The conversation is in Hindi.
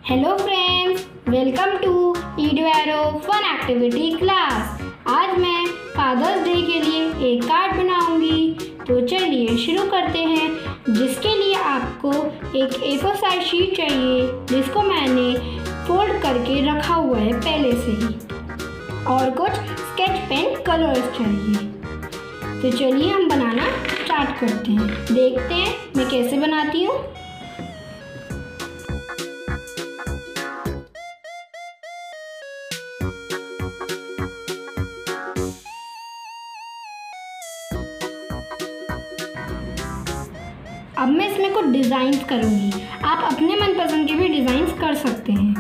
Hello friends, welcome to eduarrow fun activity class. आज मैं फादर्स डे के लिए एक कार्ड बनाऊंगी, तो चलिए शुरू करते हैं। जिसके लिए आपको एक A4 साइज शीट चाहिए, जिसको मैंने फोल्ड करके रखा हुआ है पहले से ही, और कुछ स्केच पेन कलर्स चाहिए। तो चलिए हम बनाना स्टार्ट करते हैं। देखते हैं मैं कैसे बनाती हूँ। अब मैं इसमें कुछ डिज़ाइंस करूँगी। आप अपने मनपसंद के भी डिज़ाइंस कर सकते हैं।